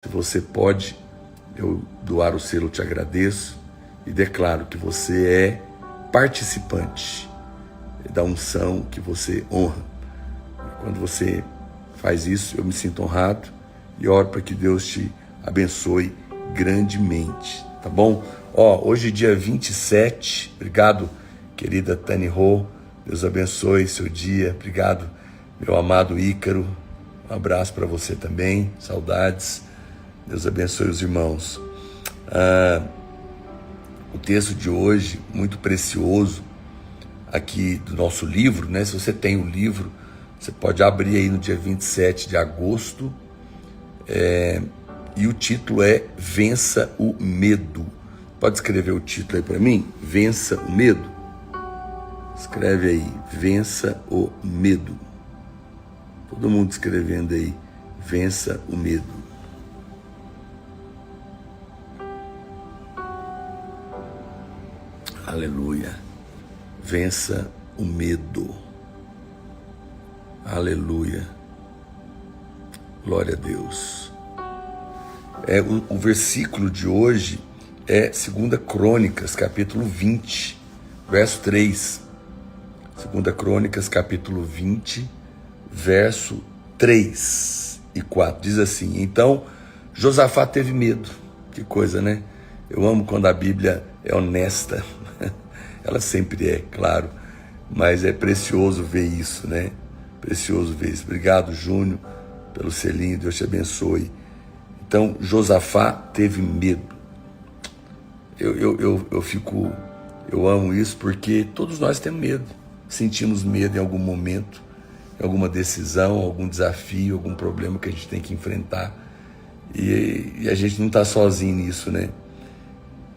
Se você pode, eu doar o selo, eu te agradeço e declaro que você é participante da unção que você honra. Quando você faz isso, eu me sinto honrado e oro para que Deus te abençoe grandemente, tá bom? Hoje dia 27, obrigado, querida Tani Rô, Deus abençoe seu dia, obrigado, meu amado Ícaro, um abraço para você também, saudades, Deus abençoe os irmãos. O texto de hoje, muito precioso, aqui do nosso livro, né? Se você tem o livro, você pode abrir aí no dia 27 de agosto, e o título é Vença o Medo. Pode escrever o título aí para mim? Vença o Medo. Escreve aí, Vença o Medo. Todo mundo escrevendo aí, Vença o Medo. Aleluia. Vença o medo. Aleluia. Glória a Deus. O versículo de hoje é 2 Crônicas, capítulo 20, verso 3. 2 Crônicas, capítulo 20, verso 3 e 4. Diz assim: Então Josafá teve medo. Que coisa, né? Eu amo quando a Bíblia é honesta. Ela sempre é, claro, mas é precioso ver isso, né? Precioso ver isso. Obrigado, Júnior, pelo selinho, Deus te abençoe. Então, Josafá teve medo. Eu amo isso porque todos nós temos medo. Sentimos medo em algum momento, em alguma decisão, algum desafio, algum problema que a gente tem que enfrentar. E a gente não está sozinho nisso, né?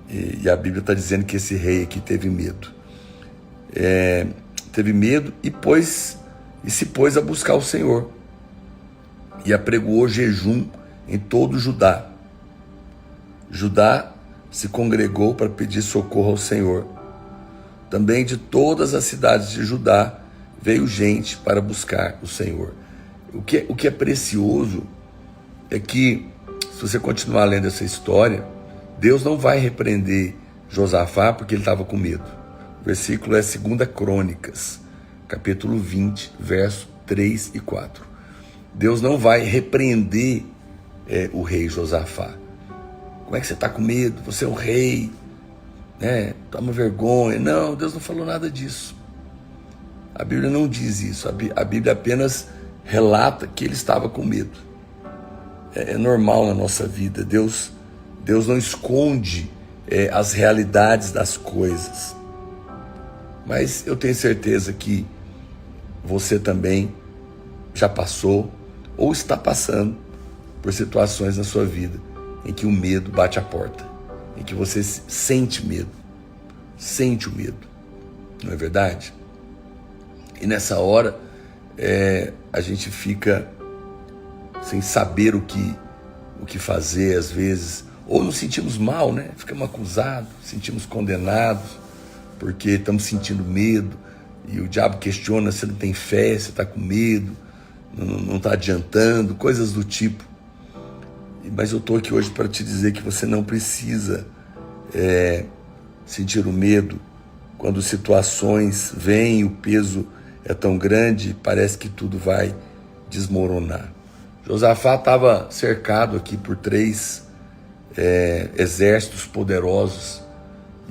E a Bíblia está dizendo que esse rei aqui teve medo. Teve medo e se pôs a buscar o Senhor. E apregoou jejum em todo Judá. Judá se congregou para pedir socorro ao Senhor. Também de todas as cidades de Judá veio gente para buscar o Senhor. O que é precioso é que, se você continuar lendo essa história, Deus não vai repreender Josafá porque ele estava com medo. O versículo é 2 Crônicas, capítulo 20, verso 3 e 4. Deus não vai repreender o rei Josafá. Como é que você está com medo? Você é o rei, né? Toma vergonha. Não, Deus não falou nada disso. A Bíblia não diz isso. A Bíblia apenas relata que ele estava com medo. É normal na nossa vida. Deus não esconde as realidades das coisas. Mas eu tenho certeza que você também já passou ou está passando por situações na sua vida em que o medo bate a porta, em que você sente medo, sente o medo, não é verdade? E nessa hora a gente fica sem saber o que fazer às vezes, ou nos sentimos mal, né? Ficamos acusados, sentimos condenados, porque estamos sentindo medo, e o diabo questiona: você não tem fé, você está com medo, não está adiantando, coisas do tipo. Mas eu estou aqui hoje para te dizer que você não precisa sentir o medo quando situações vêm e o peso é tão grande, parece que tudo vai desmoronar. Josafá estava cercado aqui por 3 exércitos poderosos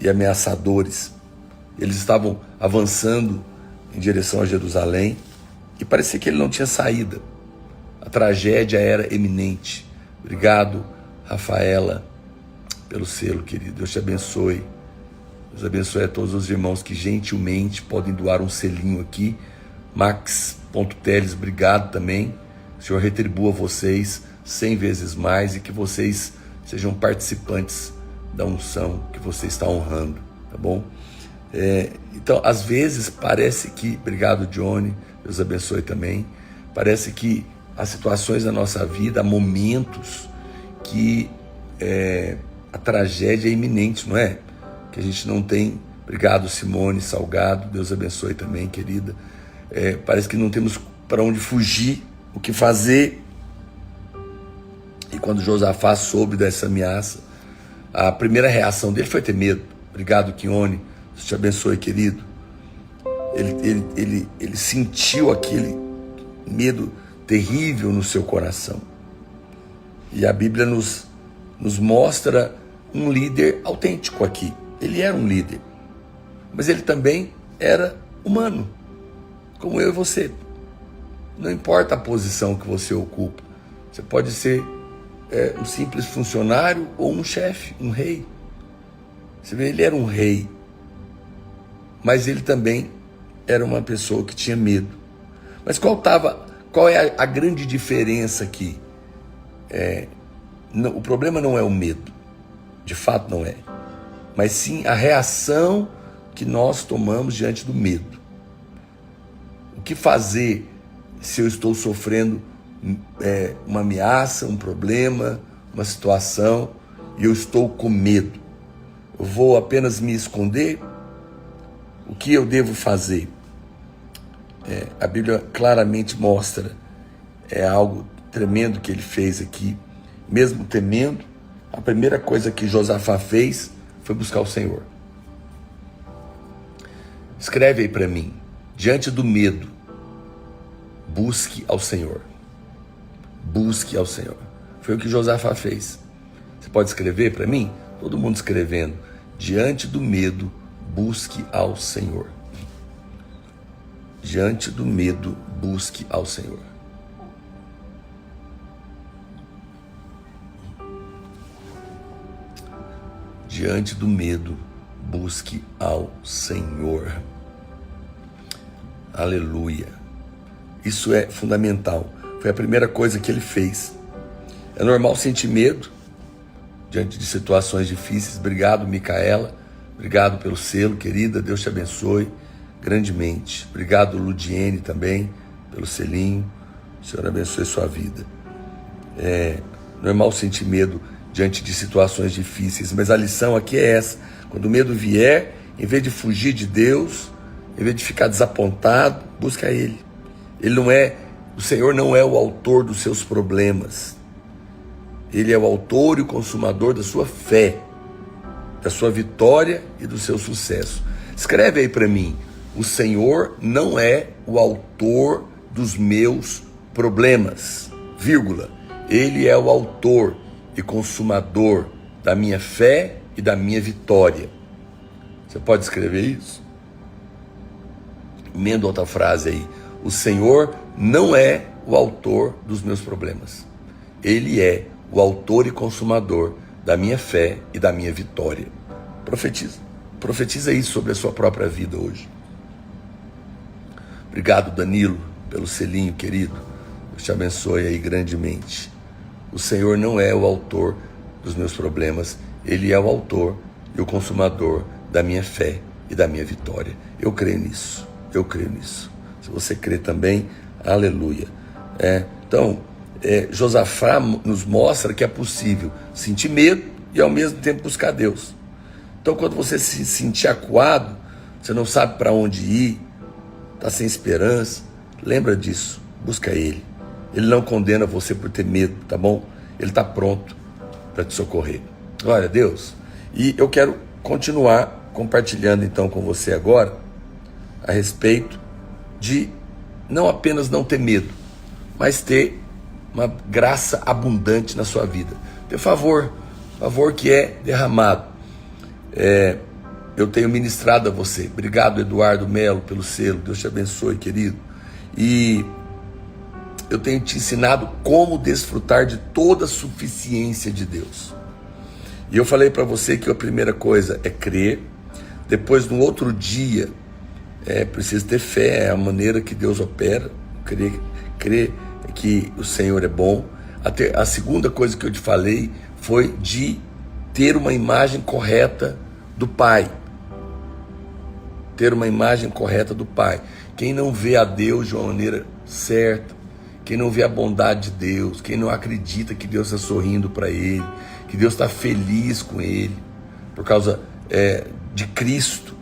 e ameaçadores. Eles estavam avançando em direção a Jerusalém e parecia que ele não tinha saída. A tragédia era iminente. Obrigado, Rafaela, pelo selo, querido. Deus te abençoe. Deus abençoe a todos os irmãos que gentilmente podem doar um selinho aqui. Max.teles, obrigado também. O Senhor retribua vocês 100 vezes mais e que vocês sejam participantes da unção que você está honrando, tá bom? Então, às vezes parece que, obrigado, Johnny, Deus abençoe também, parece que há situações na nossa vida, há momentos que a tragédia é iminente, não é? Que a gente não tem, obrigado, Simone Salgado, Deus abençoe também, querida, parece que não temos para onde fugir, o que fazer. E quando Josafá soube dessa ameaça, a primeira reação dele foi ter medo. Obrigado, Kione. Deus te abençoe, querido. Ele sentiu aquele medo terrível no seu coração. E a Bíblia nos mostra um líder autêntico aqui. Ele era um líder, mas ele também era humano, como eu e você. Não importa a posição que você ocupa. Você pode ser um simples funcionário ou um chefe, um rei. Você vê, ele era um rei, mas ele também era uma pessoa que tinha medo. Mas qual é a grande diferença aqui? O problema não é o medo, de fato não é, mas sim a reação que nós tomamos diante do medo. O que fazer se eu estou sofrendo uma ameaça, um problema, uma situação, e eu estou com medo? Eu vou apenas me esconder? O que eu devo fazer? A Bíblia claramente mostra algo tremendo que ele fez aqui. Mesmo temendo, a primeira coisa que Josafá fez foi buscar o Senhor. Escreve aí para mim: diante do medo, busque ao Senhor. Busque ao Senhor. Foi o que Josafá fez. Você pode escrever para mim? Todo mundo escrevendo: diante do medo, busque ao Senhor. Diante do medo, busque ao Senhor. Diante do medo, busque ao Senhor. Aleluia. Isso é fundamental. Foi a primeira coisa que ele fez. É normal sentir medo diante de situações difíceis. Obrigado, Micaela. Obrigado pelo selo, querida. Deus te abençoe grandemente. Obrigado, Ludiene, também, pelo selinho. O Senhor abençoe sua vida. É normal sentir medo diante de situações difíceis, mas a lição aqui é essa: quando o medo vier, em vez de fugir de Deus, em vez de ficar desapontado, busca Ele. O Senhor não é o autor dos seus problemas. Ele é o autor e o consumador da sua fé, da sua vitória e do seu sucesso. Escreve aí para mim: o Senhor não é o autor dos meus problemas, vírgula. Ele é o autor e consumador da minha fé e da minha vitória. Você pode escrever isso? Emenda outra frase aí: o Senhor não é o autor dos meus problemas. Ele é o autor e consumador da minha fé e da minha vitória. Profetiza isso sobre a sua própria vida hoje. Obrigado, Danilo, pelo selinho, querido. Deus te abençoe aí grandemente. O Senhor não é o autor dos meus problemas. Ele é o autor e o consumador da minha fé e da minha vitória. Eu creio nisso. Eu creio nisso. Se você crê também, aleluia. Então, Josafá nos mostra que é possível sentir medo e ao mesmo tempo buscar Deus. Então, quando você se sentir acuado, você não sabe para onde ir, está sem esperança, lembra disso, busca Ele. Ele não condena você por ter medo, tá bom? Ele está pronto para te socorrer. Glória a Deus. E eu quero continuar compartilhando então com você agora a respeito de não apenas não ter medo, mas ter uma graça abundante na sua vida. Ter favor que é derramado. Eu tenho ministrado a você. Obrigado, Eduardo Melo, pelo selo. Deus te abençoe, querido. E eu tenho te ensinado como desfrutar de toda a suficiência de Deus. E eu falei para você que a primeira coisa é crer. Depois, no outro dia, precisa ter fé. É a maneira que Deus opera. Crer que o Senhor é bom. A segunda coisa que eu te falei foi de ter uma imagem correta do Pai. Ter uma imagem correta do Pai. Quem não vê a Deus de uma maneira certa, quem não vê a bondade de Deus, quem não acredita que Deus está sorrindo para ele, que Deus está feliz com ele, por causa de Cristo,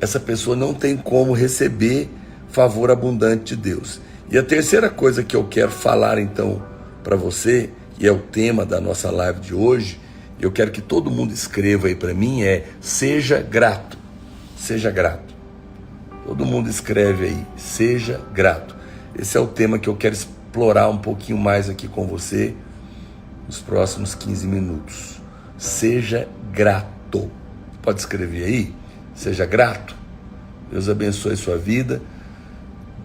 essa pessoa não tem como receber favor abundante de Deus. E a terceira coisa que eu quero falar então para você, e é o tema da nossa live de hoje, eu quero que todo mundo escreva aí para mim, seja grato. Seja grato. Todo mundo escreve aí, seja grato. Esse é o tema que eu quero explorar um pouquinho mais aqui com você nos próximos 15 minutos. Seja grato. Pode escrever aí? Seja grato. Deus abençoe a sua vida.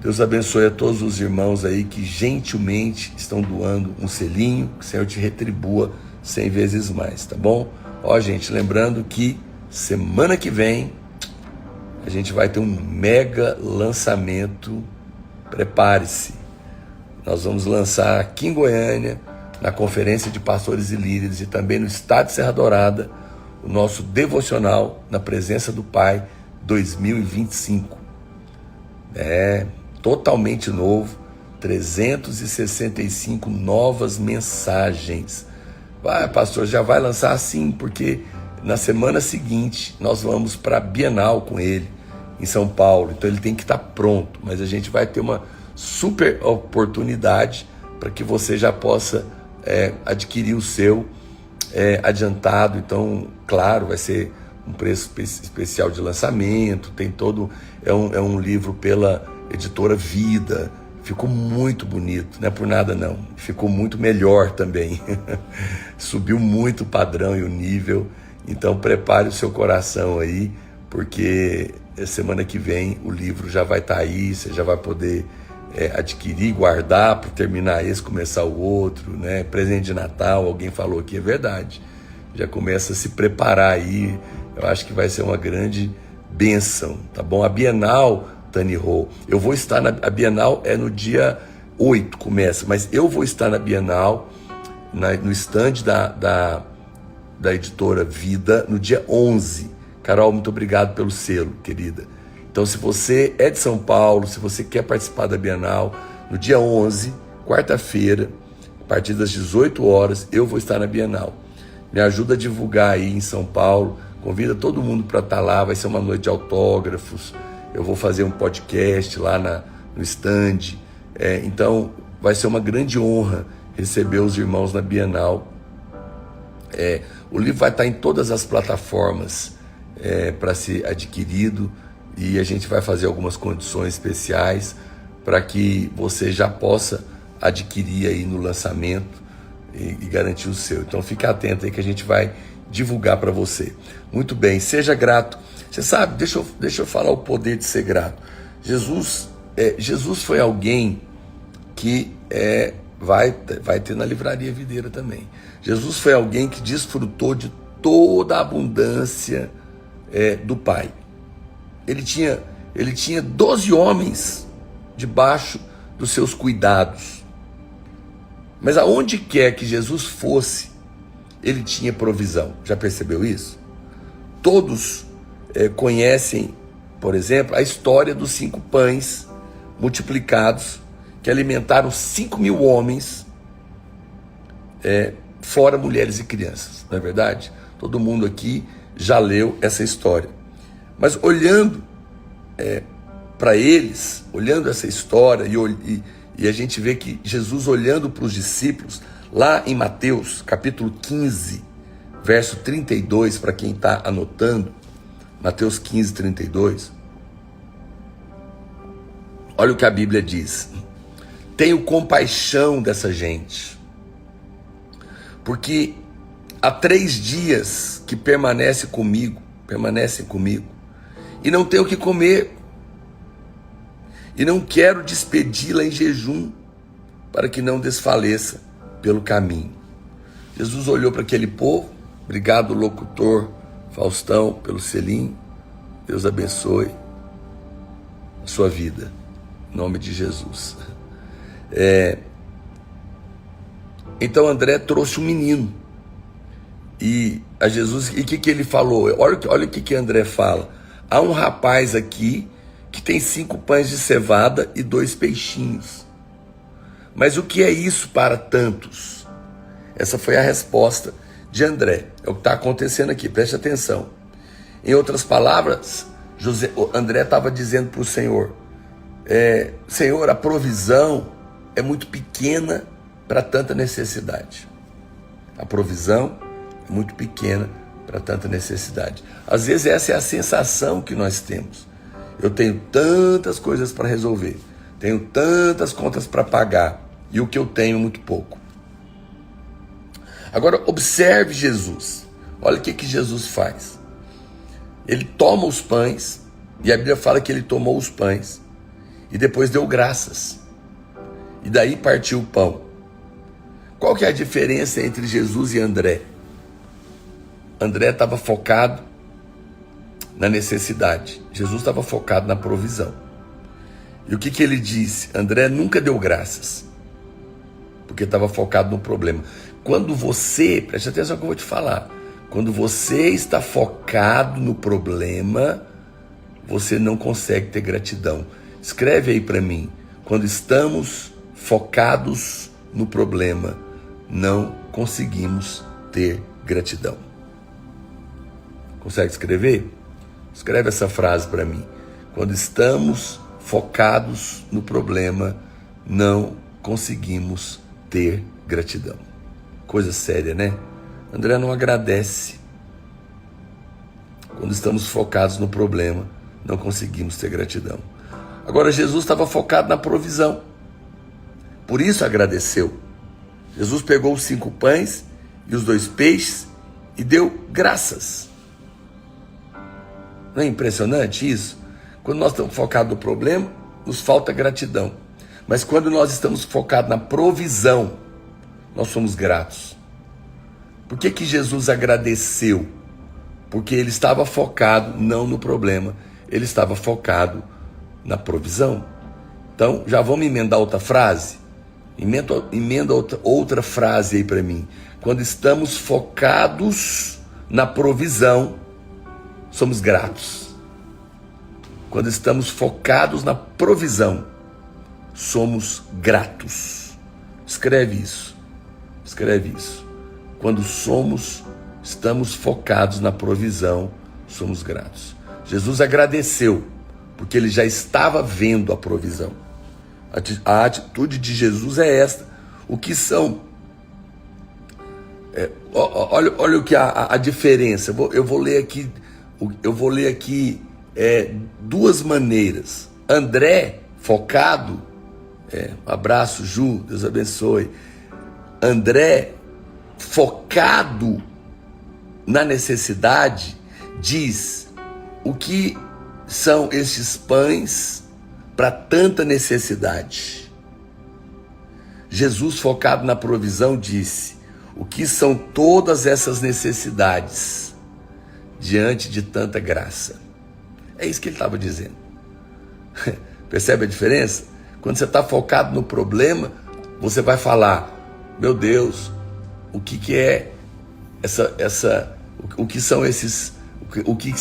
Deus abençoe a todos os irmãos aí que gentilmente estão doando um selinho. Que o Senhor te retribua 100 vezes mais, tá bom? Ó, gente, lembrando que semana que vem a gente vai ter um mega lançamento. Prepare-se. Nós vamos lançar aqui em Goiânia, na Conferência de Pastores e Líderes, e também no Estado de Serra Dourada, o nosso devocional na presença do Pai 2025. É totalmente novo, 365 novas mensagens. Pastor, já vai lançar? Sim, porque na semana seguinte nós vamos para a Bienal com ele em São Paulo, então ele tem que estar pronto, mas a gente vai ter uma super oportunidade para que você já possa adquirir o seu adiantado. Então, claro, vai ser um preço especial de lançamento, tem todo, é um livro pela editora Vida, ficou muito bonito, não é por nada não, ficou muito melhor também, subiu muito o padrão e o nível. Então prepare o seu coração aí, porque semana que vem o livro já vai estar aí, você já vai poder adquirir, guardar para terminar esse, começar o outro, né? Presente de Natal, alguém falou aqui, é verdade, já começa a se preparar aí. Eu acho que vai ser uma grande bênção, tá bom? A Bienal, Tani Ho, eu vou estar a Bienal no dia 8, começa, mas eu vou estar na Bienal, no stand da editora Vida, no dia 11. Carol, muito obrigado pelo selo, querida. Então, se você é de São Paulo, se você quer participar da Bienal, no dia 11, quarta-feira, a partir das 18 horas, eu vou estar na Bienal. Me ajuda a divulgar aí em São Paulo, convida todo mundo para estar lá, vai ser uma noite de autógrafos, eu vou fazer um podcast lá no stand, então vai ser uma grande honra receber os irmãos na Bienal. O livro vai estar em todas as plataformas para ser adquirido, e a gente vai fazer algumas condições especiais para que você já possa adquirir aí no lançamento e garantir o seu. Então fique atento aí que a gente vai divulgar para você. Muito bem, seja grato. Você sabe, deixa eu falar o poder de ser grato. Jesus foi alguém que vai ter na Livraria Videira também. Jesus foi alguém que desfrutou de toda a abundância do Pai. Ele tinha 12 homens debaixo dos seus cuidados. Mas aonde quer que Jesus fosse, ele tinha provisão. Já percebeu isso? Todos conhecem, por exemplo, a história dos 5 pães multiplicados que alimentaram 5.000 homens, fora mulheres e crianças, não é verdade? Todo mundo aqui já leu essa história. Mas olhando para eles, olhando essa história, e a gente vê que Jesus olhando para os discípulos, lá em Mateus, capítulo 15, verso 32, para quem está anotando, Mateus 15, 32, olha o que a Bíblia diz: tenho compaixão dessa gente, porque há 3 dias que permanecem comigo, e não tenho o que comer, e não quero despedi-la em jejum, para que não desfaleça pelo caminho. Jesus olhou para aquele povo. Obrigado, locutor Faustão, pelo selinho. Deus abençoe a sua vida, em nome de Jesus. Então André trouxe um menino, e a Jesus, e o que ele falou? Olha o que André fala: há um rapaz aqui que tem 5 pães de cevada e 2 peixinhos, mas o que é isso para tantos? Essa foi a resposta de André. É o que está acontecendo aqui, preste atenção. Em outras palavras, André estava dizendo para o Senhor: Senhor, a provisão é muito pequena para tanta necessidade. A provisão é muito pequena para tanta necessidade. Às vezes essa é a sensação que nós temos. Eu tenho tantas coisas para resolver, tenho tantas contas para pagar, e o que eu tenho é muito pouco. Agora observe Jesus. Olha o que Jesus faz. Ele toma os pães, e a Bíblia fala que ele tomou os pães, e depois deu graças. E daí partiu o pão. Qual que é a diferença entre Jesus e André? André estava focado na necessidade. Jesus estava focado na provisão. E o que ele disse? André nunca deu graças, porque estava focado no problema. Quando você, preste atenção no que eu vou te falar, quando você está focado no problema, você não consegue ter gratidão. Escreve aí para mim. Quando estamos focados no problema, não conseguimos ter gratidão. Consegue escrever? Escreve essa frase para mim. Quando estamos focados no problema, não conseguimos ter gratidão. Coisa séria, né? André não agradece. Quando estamos focados no problema, não conseguimos ter gratidão. Agora, Jesus estava focado na provisão. Por isso agradeceu. Jesus pegou os 5 pães e os 2 peixes e deu graças. Não é impressionante isso? Quando nós estamos focados no problema, nos falta gratidão. Mas quando nós estamos focados na provisão, nós somos gratos. Por que Jesus agradeceu? Porque ele estava focado não no problema, ele estava focado na provisão. Então, já vamos emendar outra frase? Emenda outra frase aí para mim. Quando estamos focados na provisão, somos gratos. Quando estamos focados na provisão, somos gratos. Escreve isso. Escreve isso. Quando estamos focados na provisão, somos gratos. Jesus agradeceu, porque ele já estava vendo a provisão. A atitude de Jesus é esta. O que são? Olha o que a diferença. Eu vou ler aqui 2 maneiras. André, focado, um abraço, Ju, Deus abençoe. André, focado na necessidade, diz: o que são estes pães para tanta necessidade? Jesus, focado na provisão, disse: o que são todas essas necessidades diante de tanta graça? É isso que ele estava dizendo. Percebe a diferença? Quando você está focado no problema, você vai falar: meu Deus, o que é o que são esses, o que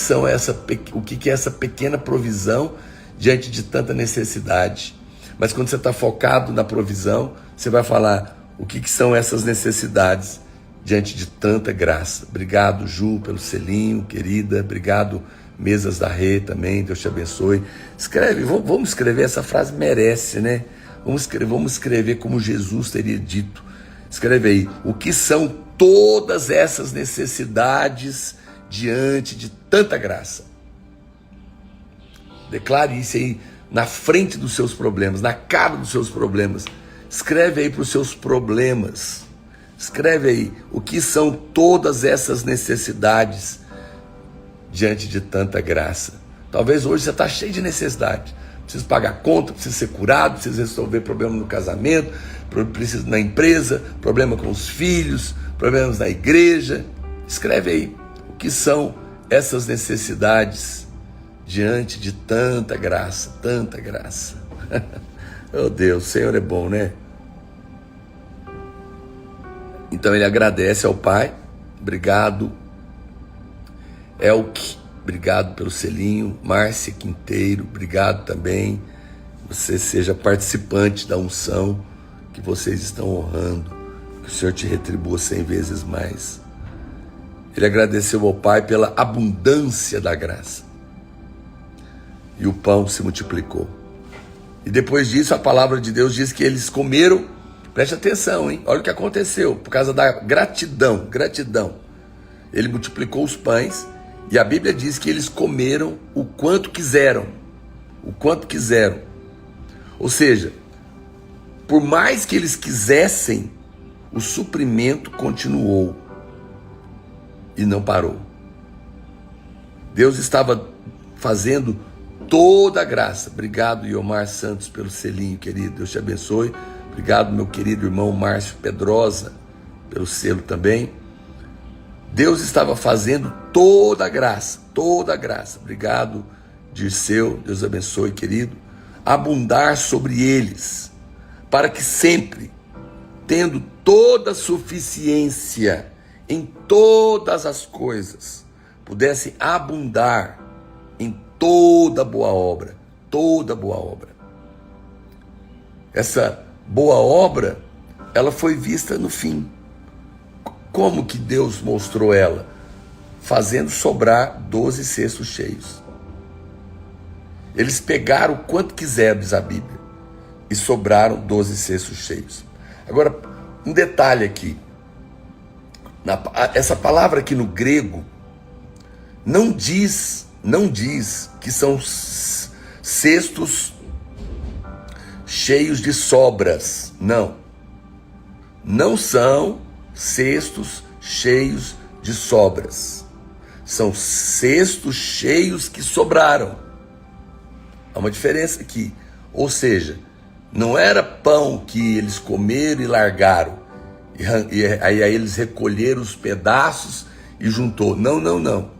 é essa pequena provisão diante de tanta necessidade? Mas quando você está focado na provisão, você vai falar: o que são essas necessidades diante de tanta graça? Obrigado, Ju, pelo selinho, querida. Obrigado, Mesas da Rê também, Deus te abençoe. Escreve, vamos escrever, essa frase merece, né? Vamos escrever como Jesus teria dito. Escreve aí: o que são todas essas necessidades diante de tanta graça? Declare isso aí na frente dos seus problemas, na cara dos seus problemas. Escreve aí para os seus problemas. Escreve aí: o que são todas essas necessidades diante de tanta graça? Talvez hoje você está cheio de necessidade. Precisa pagar conta, precisa ser curado, precisa resolver problema no casamento, precisa na empresa, problema com os filhos, problemas na igreja. Escreve aí: o que são essas necessidades diante de tanta graça, tanta graça. Oh Deus, o Senhor é bom, né? Então ele agradece ao Pai. Obrigado, Elke, obrigado pelo selinho. Márcia Quinteiro, obrigado também. Você seja participante da unção que vocês estão honrando. Que o Senhor te retribua 100 vezes mais. Ele agradeceu ao Pai pela abundância da graça. E o pão se multiplicou. E depois disso, a palavra de Deus diz que eles comeram Preste atenção, hein? Olha o que aconteceu, por causa da gratidão, gratidão. Ele multiplicou os pães e a Bíblia diz que eles comeram o quanto quiseram. O quanto quiseram. Ou seja, por mais que eles quisessem, o suprimento continuou e não parou. Deus estava fazendo toda a graça. Obrigado, Iomar Santos, pelo selinho, querido. Deus te abençoe. Obrigado, meu querido irmão Márcio Pedrosa, pelo selo também. Deus estava fazendo toda a graça, toda a graça. Obrigado, Dirceu, Deus abençoe, querido. Abundar sobre eles, para que sempre, tendo toda suficiência em todas as coisas, pudessem abundar em toda boa obra, toda boa obra. Essa boa obra, ela foi vista no fim. Como que Deus mostrou ela? Fazendo sobrar 12 cestos cheios. Eles pegaram o quanto quiseram, diz a Bíblia, e sobraram 12 cestos cheios. Agora, um detalhe aqui. Essa palavra aqui no grego não diz que são cestos cheios de sobras. Não são cestos cheios de sobras. São cestos cheios que sobraram. Há uma diferença aqui. Ou seja, não era pão que eles comeram e largaram. E aí eles recolheram os pedaços e juntou. Não.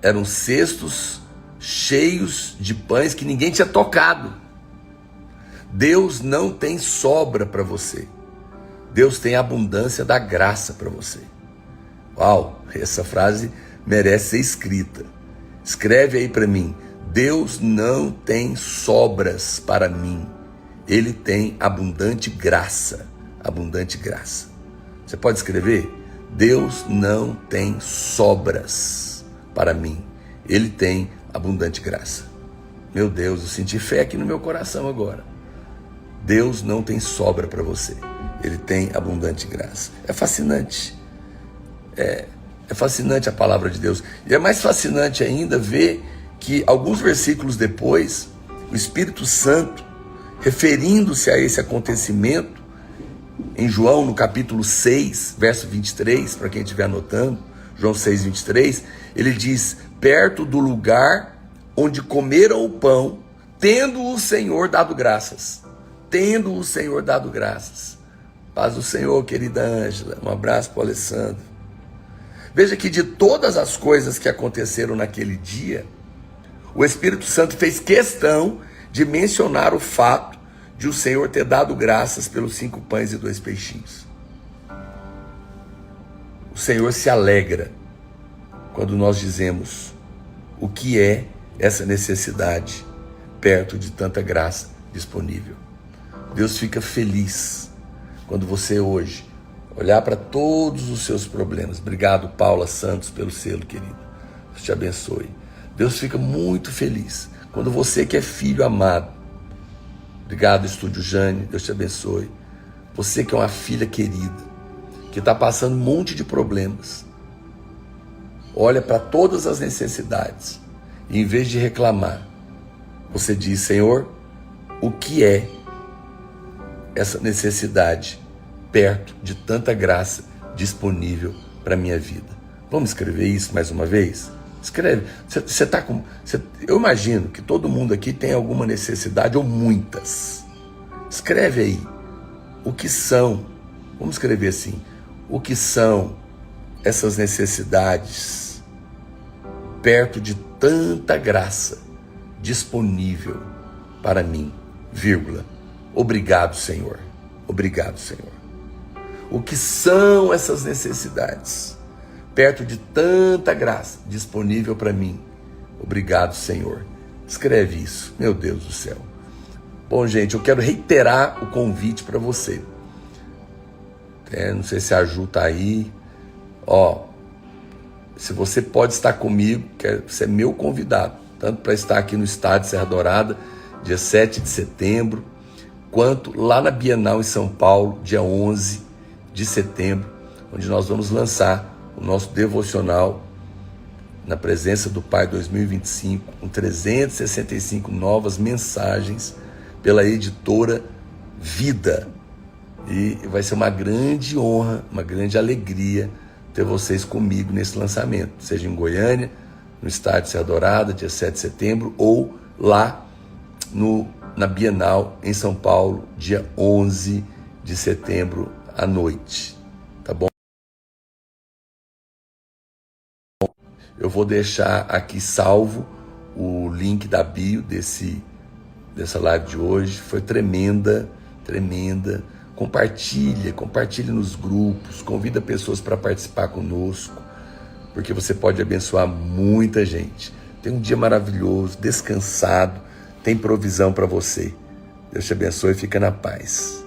Eram cestos cheios de pães que ninguém tinha tocado. Deus não tem sobra para você. Deus tem abundância da graça para você. Uau, essa frase merece ser escrita. Escreve aí para mim. Deus não tem sobras para mim. Ele tem abundante graça. Abundante graça. Você pode escrever? Deus não tem sobras para mim. Ele tem abundante graça. Meu Deus, eu senti fé aqui no meu coração agora. Deus não tem sobra para você. Ele tem abundante graça. É fascinante. É fascinante a palavra de Deus. E é mais fascinante ainda ver que alguns versículos depois, o Espírito Santo, referindo-se a esse acontecimento, em João, no capítulo 6, verso 23, para quem estiver anotando, João 6, 23, ele diz: perto do lugar onde comeram o pão, tendo o Senhor dado graças. Tendo o Senhor dado graças. Paz do Senhor, querida Ângela. Um abraço para o Alessandro. Veja que de todas as coisas que aconteceram naquele dia, o Espírito Santo fez questão de mencionar o fato de o Senhor ter dado graças pelos 5 pães e 2 peixinhos. O Senhor se alegra quando nós dizemos o que é essa necessidade perto de tanta graça disponível. Deus fica feliz quando você hoje olhar para todos os seus problemas. Obrigado, Paula Santos, pelo selo, querido. Deus te abençoe. Deus fica muito feliz quando você que é filho amado. Obrigado, Estúdio Jane. Deus te abençoe. Você que é uma filha querida, que está passando um monte de problemas. Olha para todas as necessidades e em vez de reclamar, você diz: Senhor, o que é essa necessidade perto de tanta graça disponível para a minha vida? Vamos escrever isso mais uma vez? Escreve. Você tá com. Eu imagino que todo mundo aqui tem alguma necessidade ou muitas. Escreve aí. O que são? Vamos escrever assim. O que são essas necessidades perto de tanta graça disponível para mim, vírgula. Obrigado, Senhor. Obrigado, Senhor. O que são essas necessidades perto de tanta graça disponível para mim? Obrigado, Senhor. Escreve isso, meu Deus do céu. Bom, gente, eu quero reiterar o convite para você. Não sei se a Ju está aí. Se você pode estar comigo, você é meu convidado, tanto para estar aqui no estádio Serra Dourada, dia 7 de setembro, quanto lá na Bienal em São Paulo, dia 11 de setembro, onde nós vamos lançar o nosso devocional na presença do Pai 2025, com 365 novas mensagens pela editora Vida. E vai ser uma grande honra, uma grande alegria ter vocês comigo nesse lançamento, seja em Goiânia, no estádio Serra Dourada, dia 7 de setembro, ou lá na Bienal em São Paulo, dia 11 de setembro à noite. Tá bom? Eu vou deixar aqui salvo o link da bio dessa live de hoje. Foi tremenda. Compartilhe nos grupos, convida pessoas para participar conosco, porque você pode abençoar muita gente. Tem um dia maravilhoso, descansado, tem provisão para você. Deus te abençoe e fica na paz.